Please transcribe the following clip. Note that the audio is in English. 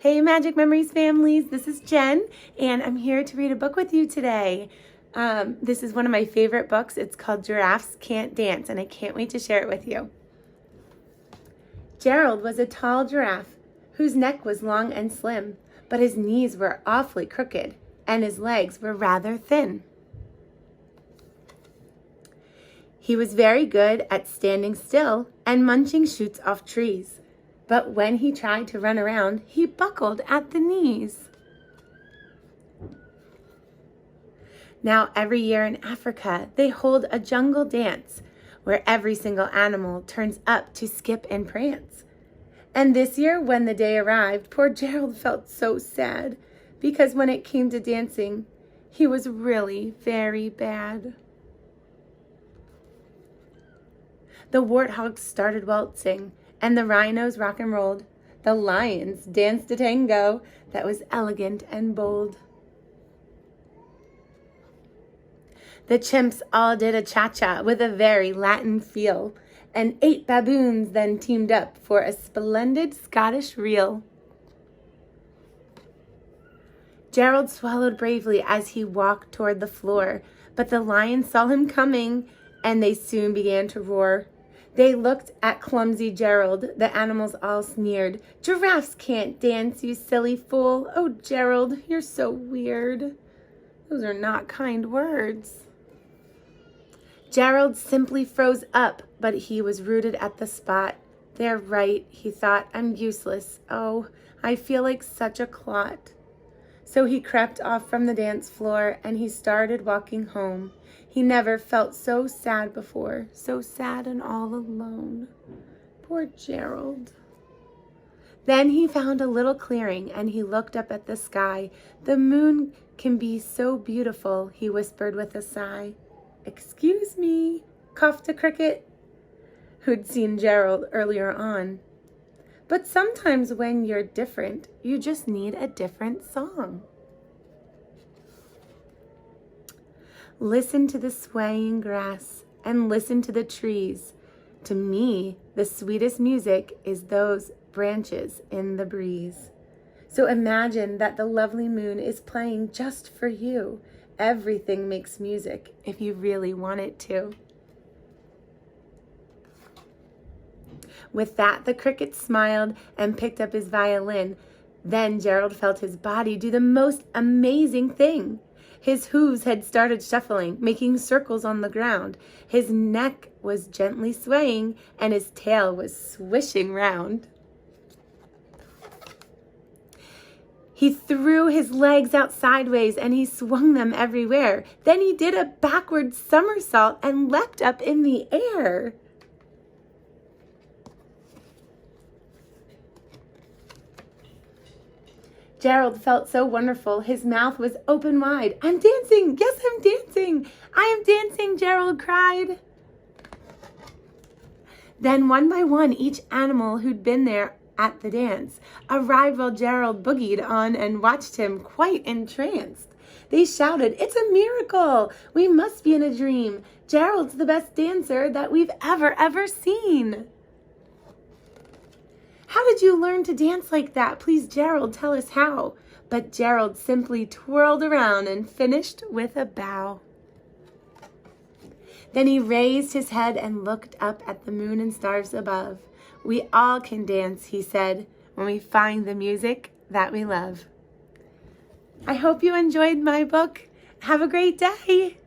Hey Magic Memories families, this is Jen and I'm here to read a book with you today. This is one of my favorite books. It's called Giraffes Can't Dance and I can't wait to share it with you. Gerald was a tall giraffe whose neck was long and slim, but his knees were awfully crooked and his legs were rather thin. He was very good at standing still and munching shoots off trees. But when he tried to run around, he buckled at the knees. Now, every year in Africa, they hold a jungle dance where every single animal turns up to skip and prance. And this year, when the day arrived, poor Gerald felt so sad because when it came to dancing, he was really very bad. The warthogs started waltzing, and the rhinos rock and rolled. The lions danced a tango that was elegant and bold. The chimps all did a cha-cha with a very Latin feel, and 8 baboons then teamed up for a splendid Scottish reel. Gerald swallowed bravely as he walked toward the floor, but the lions saw him coming, and they soon began to roar. They looked at clumsy Gerald. The animals all sneered. "Giraffes can't dance, you silly fool. Oh, Gerald, you're so weird." Those are not kind words. Gerald simply froze up, but he was rooted at the spot. "They're right," he thought. "I'm useless. Oh, I feel like such a clot." So he crept off from the dance floor and he started walking home. He never felt so sad before, so sad and all alone. Poor Gerald. Then he found a little clearing and he looked up at the sky. "The moon can be so beautiful," he whispered with a sigh. "Excuse me," coughed a cricket, who'd seen Gerald earlier on. "But sometimes when you're different, you just need a different song." Listen to the swaying grass and listen to the trees. To me, the sweetest music is those branches in the breeze. So imagine that the lovely moon is playing just for you. Everything makes music if you really want it to. With that, the cricket smiled and picked up his violin. Then Gerald felt his body do the most amazing thing. His hooves had started shuffling, making circles on the ground. His neck was gently swaying, and his tail was swishing round. He threw his legs out sideways, and he swung them everywhere. Then he did a backward somersault and leapt up in the air. Gerald felt so wonderful. His mouth was open wide. "I'm dancing! Yes, I'm dancing! I am dancing!" Gerald cried. Then one by one, each animal who'd been there at the dance arrived while Gerald boogied on and watched him quite entranced. They shouted, "It's a miracle! We must be in a dream! Gerald's the best dancer that we've ever seen!" "How did you learn to dance like that? Please, Gerald, tell us how." But Gerald simply twirled around and finished with a bow. Then he raised his head and looked up at the moon and stars above. "We all can dance," he said, "when we find the music that we love." I hope you enjoyed my book. Have a great day.